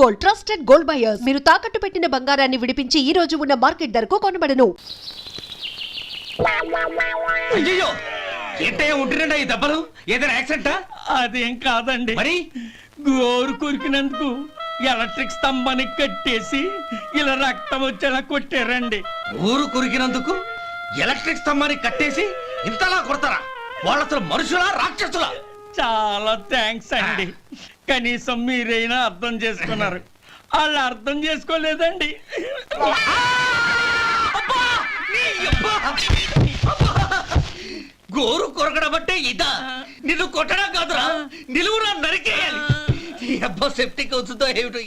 Gold, trusted gold buyers. మీరు తాకట్టు పెట్టిన బంగారాన్ని విడిపించి ఈ రోజు ఉన్న మార్కెట్ ధరకు కొనబడను. అయ్యో ఏంటయ్యా ఉంటున్నాడా ఈ దెబ్బలు? ఏదైనా యాక్సిడెంటా? అదేం కాదండి, మరి గోరు కొరికినందుకు ఎలక్ట్రిక్ స్తంభానికి కట్టేసి ఇలా రక్తం వచ్చేలా కొట్టారండి. ఊరు కురికినందుకు ఎలక్ట్రిక్ స్తంభాన్ని కట్టేసి ఇంతలా కొడతారా? వాళ్ళు అసలు మనుషులా రాక్షసులా? చాలా థ్యాంక్స్ అండి, కనీసం మీరైనా అర్థం చేసుకున్నారు. వాళ్ళు అర్థం చేసుకోలేదండి. గోరు కొరకడం అంటే ఇదా? నిన్ను కొట్టడం కాదురా, నిలువురా నరికేయాలి. ఈ అబ్బా సెప్టిక్ అవుతుందో ఏమిటో.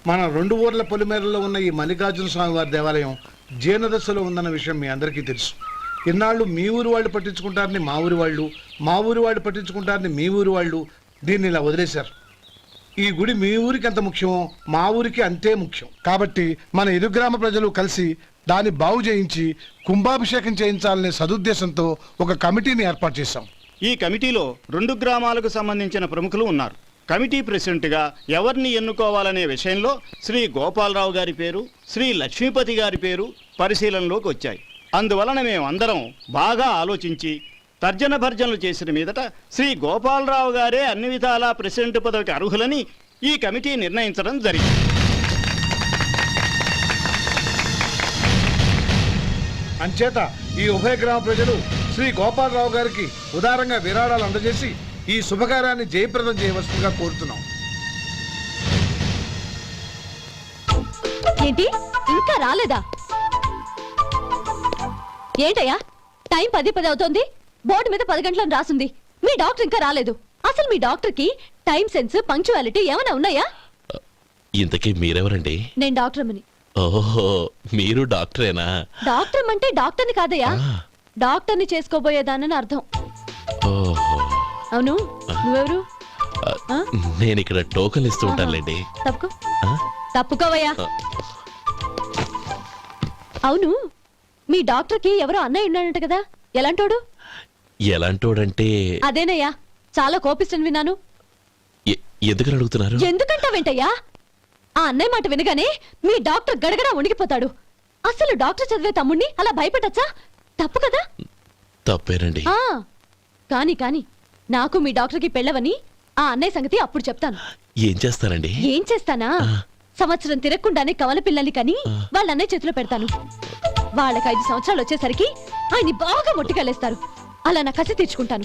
మన 2 ఊర్ల పొలిమేరలో ఉన్న ఈ మల్లికార్జున స్వామి వారి దేవాలయం జీర్ణదశలో ఉందన్న విషయం మీ అందరికీ తెలుసు. ఇన్నాళ్ళు మీ ఊరు వాళ్ళు పట్టించుకుంటారని మా ఊరి వాళ్ళు, మా ఊరి వాళ్ళు పట్టించుకుంటారని మీ ఊరి వాళ్ళు దీన్ని ఇలా వదిలేశారు. ఈ గుడి మీ ఊరికి ఎంత ముఖ్యమో మా ఊరికి అంతే ముఖ్యం. కాబట్టి మన ఇరు గ్రామ ప్రజలు కలిసి దాన్ని బాగు చేయించి కుంభాభిషేకం చేయించాలనే సదుద్దేశంతో ఒక కమిటీని ఏర్పాటు చేశాం. ఈ కమిటీలో 2 గ్రామాలకు సంబంధించిన ప్రముఖులు ఉన్నారు. కమిటీ ప్రెసిడెంట్గా ఎవరిని ఎన్నుకోవాలనే విషయంలో శ్రీ గోపాలరావు గారి పేరు, శ్రీ లక్ష్మీపతి గారి పేరు పరిశీలనలోకి వచ్చాయి. అందువలన మేమందరం బాగా ఆలోచించి తర్జన భర్జనలు చేసిన మీదట శ్రీ గోపాలరావు గారే అన్ని విధాలా ప్రెసిడెంట్ పదవికి అర్హులని ఈ కమిటీ నిర్ణయించడం జరిగింది. అంచేత ఈ ఉభయ గ్రామ ప్రజలు శ్రీ గోపాలరావు గారికి ఉదారంగా విరాళాలు అందజేసి ఈ శుభకార్యాన్ని జయప్రదం చేయవలసిందిగా కోరుతున్నాం. ఏంటి ఇంకా రాలేదా? ఏంటయ్యా టైం 10 అవుతోంది, బోర్డు మీద 10 గంటలను రాసింది. మీ డాక్టర్ ఇంకా రాలేదు. అసలు మీ డాక్టర్ కి టైం సెన్స్, పంక్చువాలిటీ ఏమైనా ఉన్నాయా? ఇంతకీ మీరెవరండి? నేను డాక్టర్ అమ్మని. ఓహో, మీరు డాక్టరేనా? డాక్టర్ అంటే డాక్టర్ని కాదయ్యా, డాక్టర్ని చేసుకోబోయేదానని అర్థం. ఓహో, అవును, నువ్వెవరు? నేను ఇక్కడ టోకన్ ఇస్తూ ఉంటానులేండి. తప్పుకో, తప్పుకోవయ్యా. అవును, మీ డాక్టర్ కి ఎవరో అన్నయ్య ఉన్నాడంట కదా, ఎలాంటోడు? ఎలాంటోడంటే అదేనయ్యా, చాలా కోపిస్తని విన్నాను. ఎందుకని అడుగుతున్నారు? ఎందుకంటావేంటయ్యా? ఆ అన్నయ్య మాట వినగానే మీ డాక్టర్ గడగడా వణికిపోతాడు. అసలు డాక్టర్ చదివే తమ్ముణ్ణి అలా భయపెట్టచ్చా? తప్పు కదా? తప్పేనండి. కాని కాని నాకు మీ డాక్టర్కి పెళ్ళవని ఆ అన్నయ్య సంగతి అప్పుడు చెప్తాను. ఏం చేస్తారండి? ఏం చేస్తానా, సంవత్సరం తిరగకుండానే కవల పిల్లల్ని కని వాళ్ళ అన్నయ్య చేతిలో పెడతాను. వాళ్ళకి 5 సంవత్సరాలు వచ్చేసరికి ఆయన్ని బాగా మొట్టికెళ్ళేస్తారు. అలా నా కసి తీర్చుకుంటాను.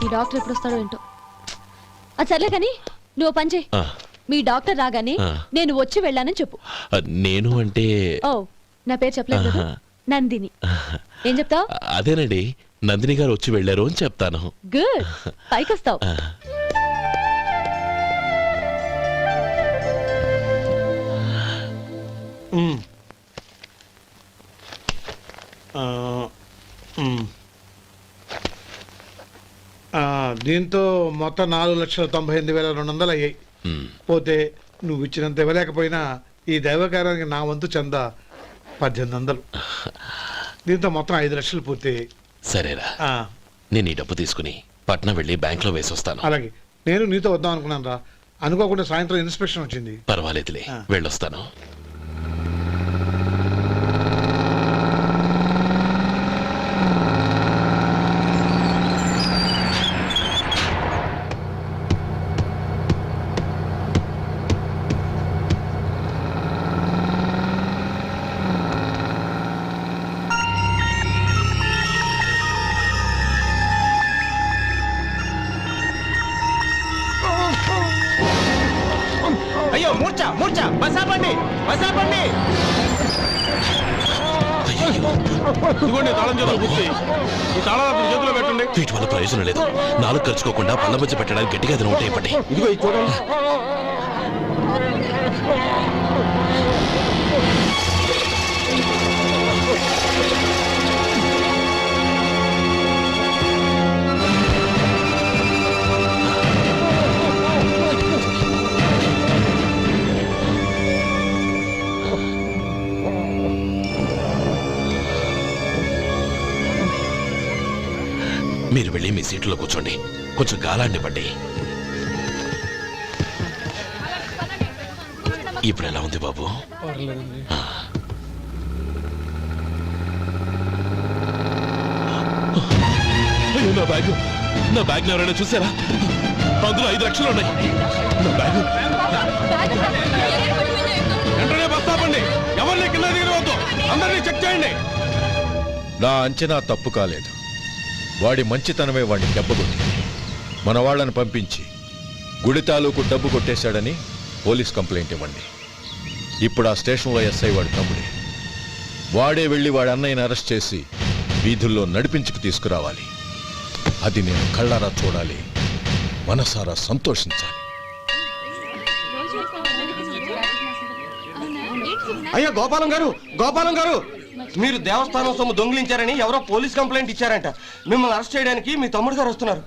ఈ డాక్టర్ ఎప్పుడు వస్తాడో ఏంటో. అది సర్లే కాని నువ్వు పని చేయి. మీ డాక్టర్ రాగానే నేను వచ్చి వెళ్ళానని చెప్పు. నేను అంటే ఓ, నా పేరు చెప్పలేదు కదా, నందిని. ఏం చెప్తావు? అదేనండి, నందిని గారు వచ్చి వెళ్ళారు అని చెప్తాను. గుడ్, పైకి వస్తావు. దీంతో మొత్తం 4,98,200 అయ్యాయి. పోతే నువ్వు ఇచ్చినంత ఇవ్వలేకపోయినా ఈ దైవకార్యానికి నా వంతు చందా 1800. దీంతో మొత్తం 5 లక్షలు పూర్తయ్యాయి. సరేరా, నేను ఈ డబ్బు తీసుకుని పట్నం వెళ్ళి బ్యాంక్ లో వేసి వస్తాను. అలాగే, నేను నీతో వద్దాం అనుకున్నాను రా, అనుకోకుండా సాయంత్రం ఇన్స్పెక్షన్ వచ్చింది. పర్వాలేదులే, వెళ్ళొస్తాను. అయ్యో మూర్ఛ మూర్ఛ, బసాపండి బసాపండి. ఇదిగోండి తాళం చేతులు పూర్తి. ఈ తాళాలు చేతిలో పెట్టండి. వీటి వల్ల ప్రయోజనం లేదు. 4 ఖర్చుకోకుండా పళ్ళ మధ్య పెట్టడానికి గట్టిగా ఏదైనా ఉంటే ఇవ్వండి. ఇదిగో ఇది చూడండి. మీరు వెళ్ళి మీ సీట్లో కూర్చోండి, కొంచెం గాలాండి పట్టి. ఇప్పుడు ఎలా ఉంది బాబు? అయ్యో, నా బ్యాగ్ ఎవరైనా చూసారా? అందులో 5 లక్షలు ఉన్నాయి. నా బ్యాగ్ వెంటనే బస్ ఆపండి. ఎవరిని కింద దిగవద్దు. అందరినీ చెక్ చేయండి. నా అంచనా తప్పు కాలేదు. వాడి మంచితనమే వాడిని దెబ్బకొట్టింది. మన వాళ్ళని పంపించి గుడి తాలూకు డబ్బు కొట్టేశాడని పోలీస్ కంప్లైంట్ ఇవ్వండి. ఇప్పుడు ఆ స్టేషన్లో ఎస్ఐ వాడి తమ్ముడే. వాడే వెళ్ళి వాడి అన్నయ్యని అరెస్ట్ చేసి వీధుల్లో నడిపించుకు తీసుకురావాలి. అది నేను కళ్ళారా చూడాలి, మనసారా సంతోషించాలి. అయ్యో గోపాలం గారు, మీరు దేవస్థానం సొమ్ము దొంగిలించారని ఎవరో పోలీస్ కంప్లైంట్ ఇచ్చారంట. మిమ్మల్ని అరెస్ట్ చేయడానికి మీ తమ్ముడు గారు వస్తున్నారు.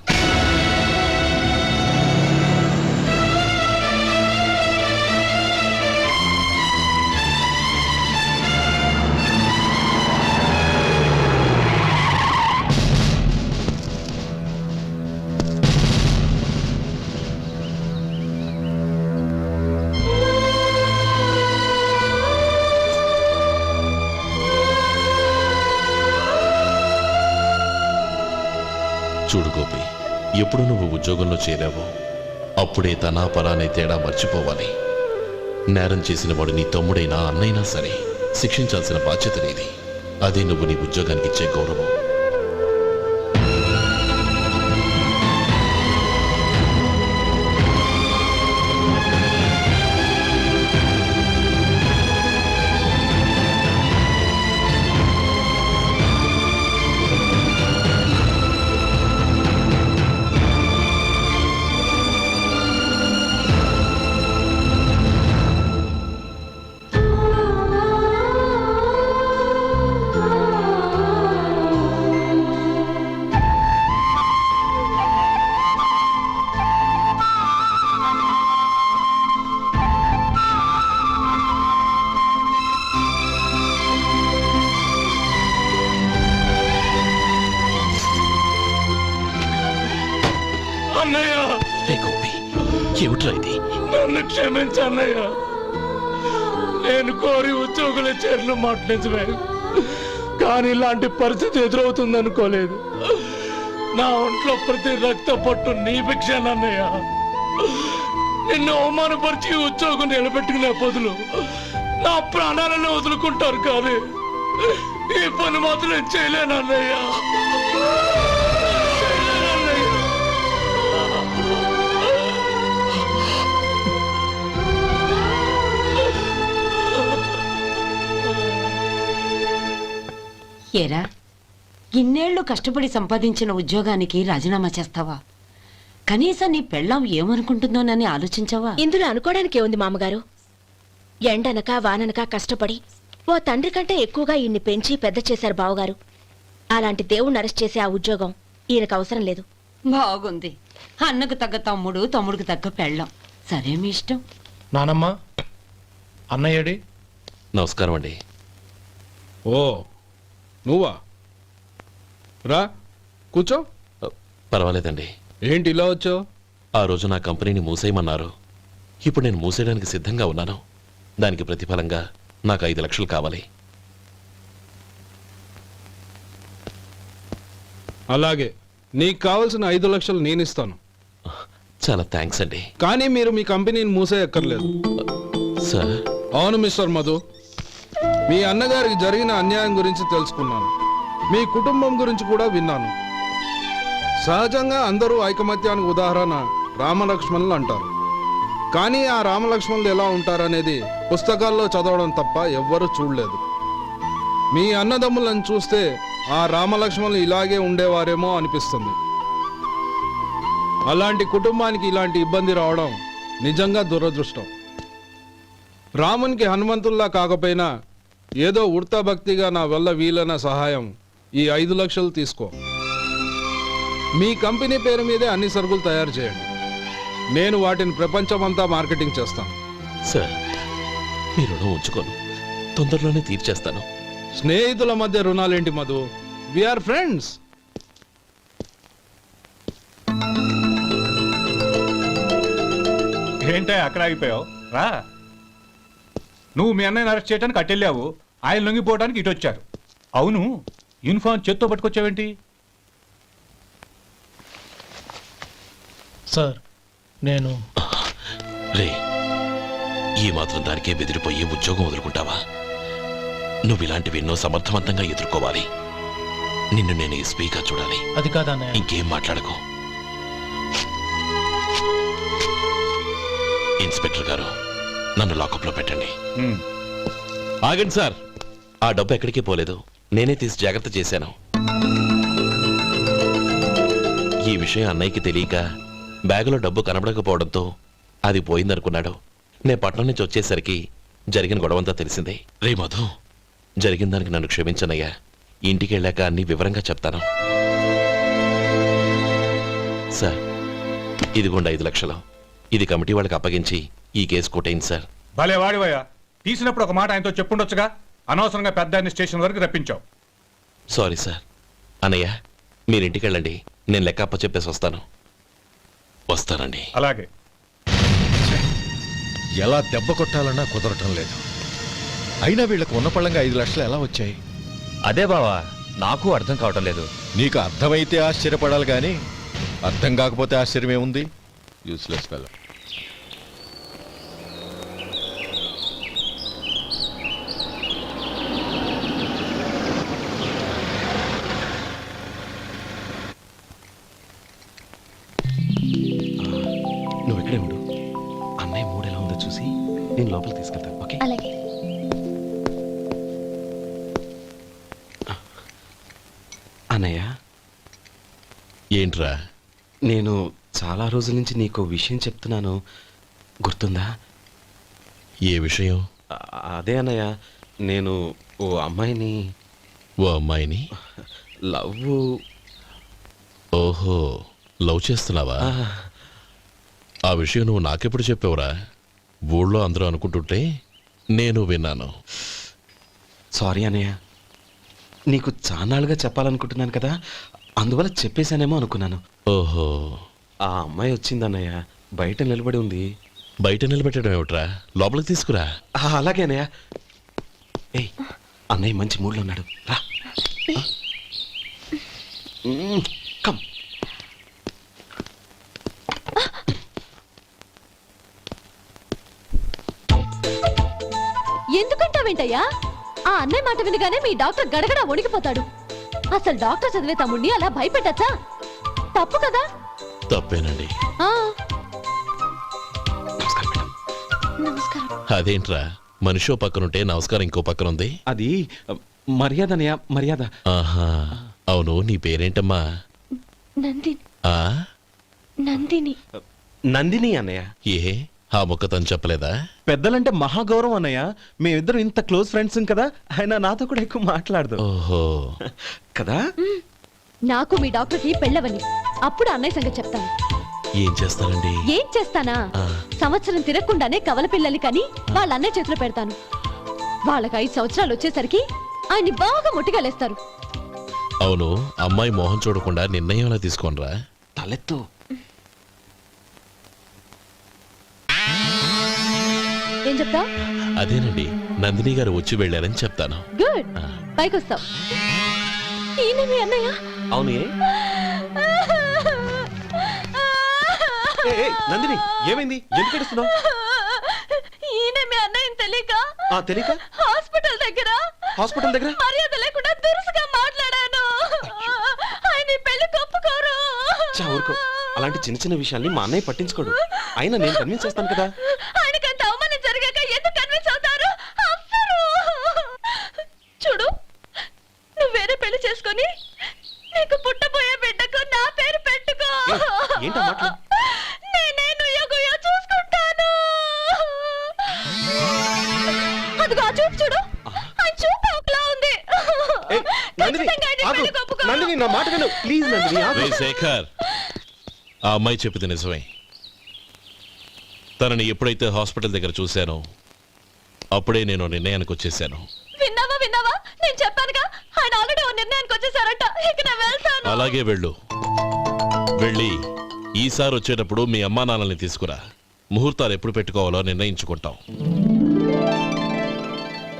చూడు గోపి, ఎప్పుడు నువ్వు ఉద్యోగంలో చేరావో అప్పుడే తనా పరానే తేడా మర్చిపోవాలి. నేరం చేసిన వాడు నీ తమ్ముడైనా అన్నైనా సరే శిక్షించాల్సిన బాధ్యత నీది. అదే నువ్వు నీ ఉద్యోగానికి ఇచ్చే గౌరవం. ఏమిట్రా ఇది? నన్ను క్షమించన్నయ్య. నేను కోరి ఉద్యోగుల చేరిన మాట నిజమే, కానీ ఇలాంటి పరిస్థితి ఎదురవుతుంది అనుకోలేదు. నా ఒంట్లో ప్రతి రక్త పట్టు నీ భిక్షానన్నయ్య. నిన్ను అవమానపరిచి ఉద్యోగం నిలబెట్టుకునే బదులు నా ప్రాణాలను వదులుకుంటారు, కానీ ఈ పని మాత్రం చేయలేనన్నయ్య. ఏరా, ఇన్నేళ్లు కష్టపడి సంపాదించిన ఉద్యోగానికి రాజీనామా చేస్తావా? కనీసం నీ పెళ్ళాం ఏమనుకుంటుందోనని ఆలోచించావా? ఇందులో అనుకోవడానికి ఏముంది మామగారు? ఎండనక వాననక కష్టపడి ఓ తండ్రి కంటే ఎక్కువగా ఈయన్ని పెంచి పెద్ద చేశారు బావగారు. అలాంటి దేవుణ్ణి అరెస్ట్ చేసే ఆ ఉద్యోగం ఈయనకు అవసరం లేదు. బాగుంది. అన్నకు తగ్గ తమ్ముడు, తమ్ముడికి తగ్గ పెళ్ళాం. సరే, మీ ఇష్టం. నానమ్మ, అన్నయ్యడి. నమస్కారం అండి. ఓ, నువ్వా? రా కూర్చో. పర్వాలేదండి. ఏంటి ఇలా వచ్చావు? ఆ రోజు నా కంపెనీని మూసేయమన్నారు. ఇప్పుడు నేను మూసేయడానికి సిద్ధంగా ఉన్నాను. దానికి ప్రతిఫలంగా నాకు 5 లక్షలు కావాలి. అలాగే, నీకు కావాల్సిన 5 లక్షలు నేను ఇస్తాను. చాలా థ్యాంక్స్ అండి. కానీ మీరు మీ కంపెనీని మూసేయక్కర్లేదు. సార్? అవును మిస్టర్ మధు, మీ అన్నగారికి జరిగిన అన్యాయం గురించి తెలుసుకున్నాను. మీ కుటుంబం గురించి కూడా విన్నాను. సహజంగా అందరూ ఐకమత్యానికి ఉదాహరణ రామలక్ష్మణులు అంటారు. కానీ ఆ రామలక్ష్మణులు ఎలా ఉంటారనేది పుస్తకాల్లో చదవడం తప్ప ఎవ్వరూ చూడలేదు. మీ అన్నదమ్ములను చూస్తే ఆ రామలక్ష్మణులు ఇలాగే ఉండేవారేమో అనిపిస్తుంది. అలాంటి కుటుంబానికి ఇలాంటి ఇబ్బంది రావడం నిజంగా దురదృష్టం. రామునికి హనుమంతుల్లా కాకపోయినా ఏదో ఉడతా భక్తిగా నా వల్ల వీలైన సహాయం ఈ 5 లక్షలు తీసుకో. మీ కంపెనీ పేరు మీదే అన్ని సరుకులు తయారు చేయండి. నేను వాటిని ప్రపంచమంతా మార్కెటింగ్ చేస్తాను. సార్, మీ రుణం ఉంచుకోను, తొందరలోనే తీర్చేస్తాను. స్నేహితుల మధ్య రుణాలేంటి మధు? We are friends. ఏంటే అక్కడ ఆగిపోయావు? రా. నువ్వు మీ అన్నయ్యని అరెస్ట్ చేయడానికి అటు వెళ్ళావు, ఆయన లొంగిపోవడానికి ఇటు వచ్చారు. అవును, యూనిఫామ్ చేత్తో పట్టుకొచ్చావేంటి? సార్ నేను రే, ఈ మాత్రం దానికే బెదిరిపోయి ఉద్యోగం వదులుకుంటావా? నువ్వు ఇలాంటివి ఎన్నో సమర్థవంతంగా ఎదుర్కోవాలి. నిన్ను నేను ఎస్పీగా చూడాలి. అది కాదన్నయ్య. ఇంకేం మాట్లాడకు. ఇన్స్పెక్టర్ గారు, నన్ను లాకప్లో పెట్టండి. ఆగండి సార్, ఆ డబ్బు ఎక్కడికి పోలేదు, నేనే తీసి జాగ్రత్త చేశాను. ఈ విషయం అన్నయ్యకి తెలియక బ్యాగులో డబ్బు కనబడకపోవడంతో అది పోయిందనుకున్నాడు. నే పట్నం నుంచి వచ్చేసరికి జరిగిన గొడవంతా తెలిసిందే. రే మధు, జరిగిన దానికి నన్ను క్షమించనయ్యా. ఇంటికి వెళ్ళాక అన్ని వివరంగా చెప్తాను. సార్, ఇదిగోండి 5 లక్షలు. ఇది కమిటీ వాళ్ళకి అప్పగించి ఈ కేసు కొట్టేయండి సార్. భలే వాడివయ్యా, తీసినప్పుడు ఒక మాట ఆయనతో చెప్పుండొచ్చుగా. అనవసరంగా పెద్ద ఆయన స్టేషన్ వరకు రప్పించావు. Sorry sir. అన్నయ్య, మీరు ఇంటికి వెళ్ళండి, నేను లెక్క అప్ప చెప్పేసి వస్తాను. వస్తానండి. అలాగే. ఎలా దెబ్బ కొట్టాలన్నా కుదరటం లేదు. అయినా వీళ్ళకు ఉన్న పళ్ళంగా 5 లక్షలు ఎలా వచ్చాయి? అదే బావా, నాకు అర్థం కావటం లేదు. నీకు అర్థమైతే ఆశ్చర్యపడాలి కానీ అర్థం కాకపోతే ఆశ్చర్యం ఏముంది? Useless fellow. నువ్వు ఇక్కడే ఉండు. అన్నయ్య మూడు ఎలా ఉందో చూసి నేను లోపలికి తీసుకెళ్తాను. ఓకే? అలాగే. అన్నయ్య, ఏంట్రా? నేను చాలా రోజుల నుంచి నీకు విషయం చెప్తున్నాను, గుర్తుందా? ఏ విషయం? అదే అన్నయ్య, నేను ఓ అమ్మాయిని ఓ అమ్మాయిని లవ్. ఓహో, లవ్ చేస్తున్నావా? ఆ విషయం నువ్వు నాకెప్పుడు చెప్పావురా? ఊళ్ళో అందరూ అనుకుంటుంటే నేను విన్నాను. సారీ అన్నయ్య, నీకు చాన్నాళ్ళుగా చెప్పాలనుకుంటున్నాను కదా, అందువల్ల చెప్పేశానేమో అనుకున్నాను. ఓహో, ఆ అమ్మాయి వచ్చిందన్నయ్య, బయట నిలబడి ఉంది. బయట నిలబెట్టడం ఏమిట్రా? లోపలికి తీసుకురా. అలాగే అన్నయ్య. ఏయ్, అన్నయ్య మంచి మూడ్లో ఉన్నాడు, రా. కమ్. ఎందుకంటావేంటయ్యా? ఆ అన్నయ్య మాట వినగానే మీ డాక్టర్ గడగడ వణికిపోతాడు. అసలు డాక్టర్ చదివే తమ్ముడిని అలా భయపెట్టచ్చా? తప్పు కదా? తప్పేనండి. నమస్కారం. అదేంట్రా, మనిషో పక్కనుంటే నమస్కారం ఇంకో పక్కన ఉంది? అది మర్యాద అన్నయ్య, మర్యాద. ఆహా, అవును, నీ పేరేంటమ్మా? నందిని. ఆ నందిని. నందిని అన్నయ్య. ఏ, ఆ ముక్క తను చెప్పలేదా? పెద్దలంటే మహాగౌరవం అన్నయ్య, మేమిద్దరం ఇంత క్లోజ్ ఫ్రెండ్స్ కదా, ఆయన నాతో కూడా ఎక్కువ మాట్లాడదు. ఓహో, కదా? నాకు మీ డాక్టర్కి పెళ్ళవని, అప్పుడు అన్నయ్య సంగతి చెప్తాను. ఏం చేస్తానండి? ఏం చేస్తానా? సంవత్సరం తిరగకుండానే కవల పిల్లల్ని కని వాళ్ళ అన్నయ్య చేతిలో పెడతాను. వాళ్ళకి 5 సంవత్సరాలు వచ్చేసరికి ఆయన్ని బాగా ముట్టిగలేస్తారు. అవును, అమ్మాయి మోహం చూడకుండా నిర్ణయం ఎలా తీసుకోనరా? తలెత్తు. ఏం చెప్తా? అదేనండి, నందిని గారు వచ్చి వెళ్ళారని చెప్తాను. గుడ్, పైకొస్తావు. ఈయన మీ అన్నయ్య? అవును. నందిని, ఏమైంది? ఎందుకు ఏడుస్తున్నావు? ఈయన మీ అన్నయ్యని తెలియక తెలియక హాస్పిటల్ దగ్గర మర్యాద లేకుండా దురుసుగా మాట్లాడాను. ఆయన ఈ పెళ్లి ఒప్పుకోరు. ఊరుకో, అలాంటి చిన్న చిన్న విషయాల్ని మా అన్నయ్య పట్టించుకోడు. అయినా నేను కన్విన్స్ చేస్తాను కదా. ఆయనకంత అవమానం జరిగాక ఎందుకు కన్విన్స్ అవుతారు? చూడు, నువ్వు వేరే పెళ్లి చేసుకొని నీకు పుట్టబోయే బిడ్డకు నా పేరు పెట్టుకో. ఏంటా మాటలు? నేనే నుయ్యగుయ్య చూసుకుంటాను. అదిగో ఆ చూపు చూడు, ఆ చూపు ఒకలా ఉంది. ఖచ్చితంగా ఆయన పెళ్లి ఒప్పుకోరు. నందిని, నా మాట విను ప్లీజ్. నందిని, రే శేఖర్, ఆ అమ్మాయి చెప్పింది నిజమే. తనని ఎప్పుడైతే హాస్పిటల్ దగ్గర చూశానో అప్పుడే నేను నిర్ణయానికి వచ్చేసాను. విన్నావా? నేను చెప్పానుగా, ఆయన ఆల్రెడీ ఓ నిర్ణయానికి వచ్చేసారట. ఇక నేను వెళ్తాను. అలాగే వెళ్ళు. వెళ్ళి ఈసారి వచ్చేటప్పుడు మీ అమ్మా నాన్నల్ని తీసుకురా. ముహూర్తాలు ఎప్పుడు పెట్టుకోవాలో నిర్ణయించుకుంటాం.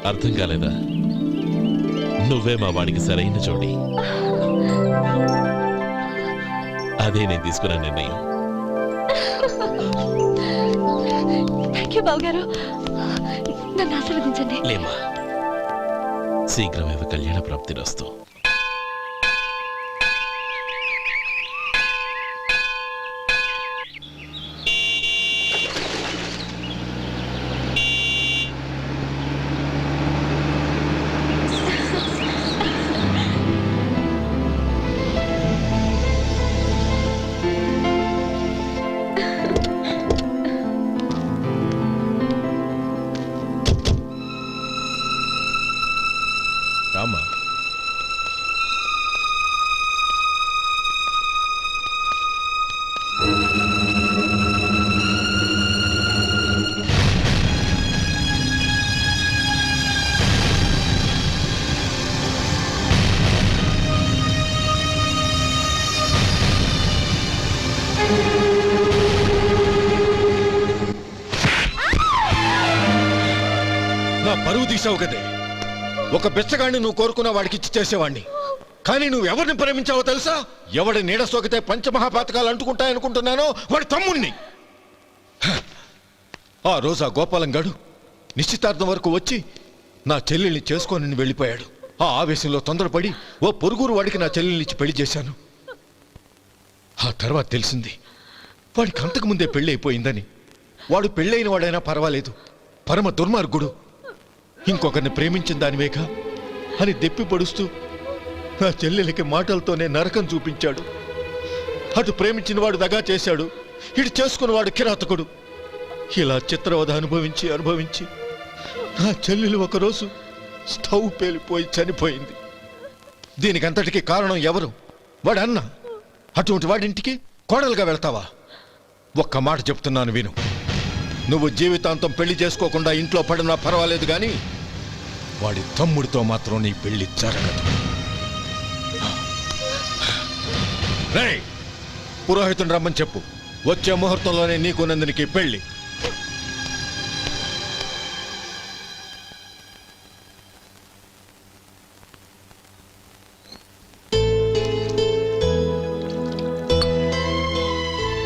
అర్థం కాలేదా? నువ్వే మా వాడికి సరైన జోడి. అదే నేను తీసుకున్న నిర్ణయం. థ్యాంక్ యూ బావగారు. నన్ను ఆశీర్వదించండి. లేమ్మా, శీఘ్రమేవ కళ్యాణ ప్రాప్తి రస్తు. రామా, నా పరువు తీసావు కదే. ఒక బెచ్చగాడిని నువ్వు కోరుకున్న వాడికి ఇచ్చి చేసేవాడిని. కానీ నువ్వు ఎవరిని ప్రేమించావో తెలుసా? ఎవడి నీడ సోకితే పంచమహాపాతకాలు అంటుకుంటాయనుకుంటున్నానో వాడి తమ్ముణ్ణి. ఆ రోజు ఆ గోపాలం గాడు నిశ్చితార్థం వరకు వచ్చి నా చెల్లెల్ని చేసుకొని వెళ్ళిపోయాడు. ఆ ఆవేశంలో తొందరపడి ఓ పొరుగురు వాడికి నా చెల్లెల్ని ఇచ్చి పెళ్లి చేశాను. ఆ తర్వాత తెలిసింది వాడికి అంతకుముందే పెళ్లి అయిపోయిందని. వాడు పెళ్ళైన వాడైనా పర్వాలేదు, పరమ దుర్మార్గుడు. ఇంకొకరిని ప్రేమించిన దానివేక అని దెప్పి పొడుస్తూ నా చెల్లెలికి మాటలతోనే నరకం చూపించాడు. అటు ప్రేమించిన వాడు దగా చేశాడు, ఇటు చేసుకున్నవాడు కిరాతకుడు. ఇలా చిత్రవధ అనుభవించి అనుభవించి నా చెల్లెలు ఒకరోజు స్టవ్ పేలిపోయి చనిపోయింది. దీనికంతటికి కారణం ఎవరు? వాడు అన్న. అటువంటి వాడింటికి కోడలుగా వెళ్తావా? ఒక్క మాట చెప్తున్నాను విను. నువ్వు జీవితాంతం పెళ్లి చేసుకోకుండా ఇంట్లో పడినా పర్వాలేదు, కానీ వాడి తమ్ముడితో మాత్రం నీ పెళ్లి జరగదు. రేయ్, పురోహితుని రమ్మని చెప్పు. వచ్చే ముహూర్తంలోనే నీకు నందినికి పెళ్లి.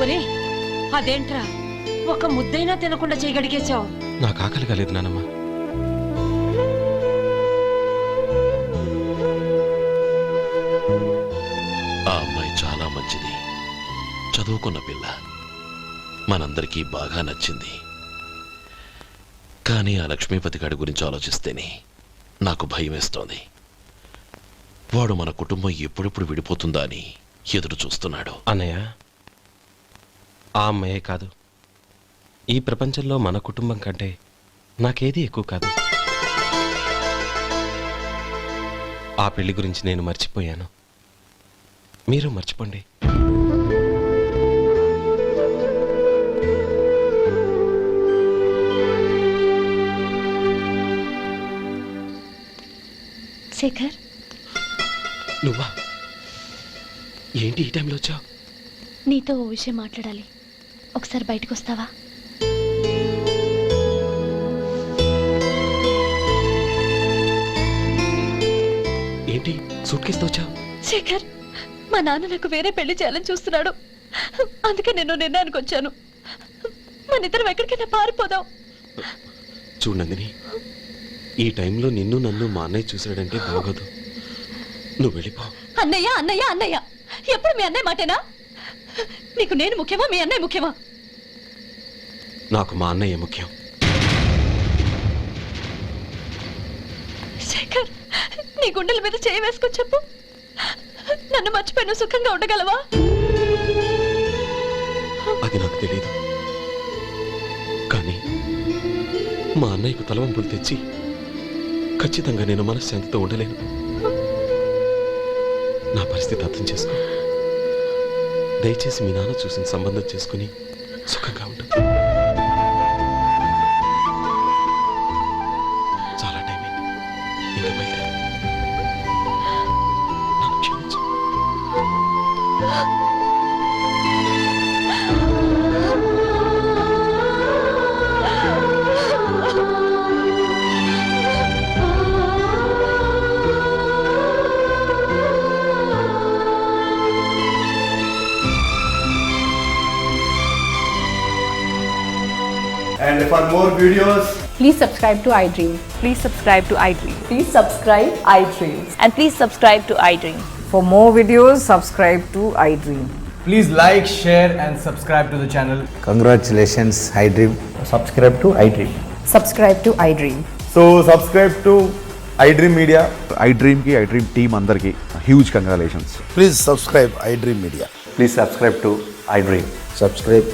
ఒరే, అదేంట్రా ఒక ముద్దైనా తినకుండా చేయగడిగేశావు? నాకు ఆకలి కాలేదు నానమ్మ. ఆ అమ్మాయి చాలా మంచిది, చదువుకున్న పిల్ల, మనందరికీ బాగా నచ్చింది. కానీ ఆ లక్ష్మీపతి గారి గురించి ఆలోచిస్తేనే నాకు భయం వేస్తోంది. వాడు మన కుటుంబం ఎప్పుడెప్పుడు విడిపోతుందా అని ఎదురు చూస్తున్నాడు. అన్నయ్య, ఆ అమ్మాయే కాదు, ఈ ప్రపంచంలో మన కుటుంబం కంటే నాకేది ఎక్కువ కాదు. ఆ పెళ్లి గురించి నేను మర్చిపోయాను, మీరు మర్చిపోండి. శేఖర్, నువ్వా? ఏంటి ఈ టైంలో వచ్చావు? నీతో ఓ విషయం మాట్లాడాలి. ఒకసారి బయటకు వస్తావా? ఏంటి సూట్ కేసుతో వచ్చావు? శేఖర్, మా నాన్న నాకు వేరే పెళ్లి చేయాలని చూస్తున్నాడు. అందుకే నేను నిర్ణయానికి వచ్చాను. మన ఇద్దరం ఎక్కడికైనా పారిపోదాం. చూడు నందిని, ఈ టైంలో నిన్ను నన్ను మా అన్నయ్య చూశాడంటే బాగోదు. నువ్వు వెళ్ళిపో. అన్నయ్య అన్నయ్య అన్నయ్య, ఎప్పుడు మీ అన్నయ్య మాటేనా? నీకు నేను ముఖ్యమా, మీ అన్నయ్య ముఖ్యమా? నాకు మా అన్నయ్య ముఖ్యం. శేఖర్, నీ గుండెల మీద చేయి వేసుకొని చెప్పు, నన్ను మర్చిపోయిన సుఖంగా ఉండగలవా? అది నాకు తెలియదు, కానీ మా అన్నయ్యకు తలవంపులు తెచ్చి ఖచ్చితంగా నేను మనశ్శాంతితో ఉండలేను. నా పరిస్థితి అర్థం చేసుకో. దయచేసి మీ నాన్న చూసిన సంబంధం చేసుకుని సుఖంగా ఉంటుంది. చాలా టైం అయింది, ఇంకా బయలుదేరు. నన్ను క్షమించు. And for more videos, Please subscribe to iDream. Please subscribe to iDream. Please subscribe iDream. And please subscribe to iDream. For more videos, subscribe to iDream. please like, share and subscribe to the channel. Congratulations, iDream. Subscribe to iDream. Subscribe to iDream. So subscribe to iDream Media. iDream ki iDream team andarki huge congratulations. Please subscribe iDream media. Please subscribe to iDream. Subscribe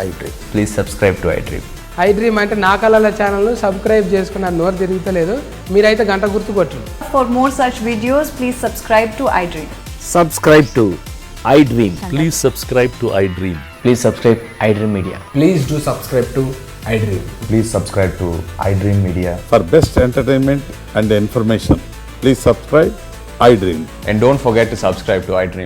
iDream. Please subscribe to iDream. iDream అంటే నా కళల channel subscribe చేసుకున్న నోరు తిరుగుతలేదు. మీరైతే గంట గుర్తు కొట్టండి. For more such videos, please subscribe to iDream. Subscribe to iDream. Please subscribe to iDream. Please subscribe iDream Media. Please do subscribe to iDream. Please subscribe to iDream Media. For best entertainment and information, please subscribe iDream. And don't forget to subscribe to iDream.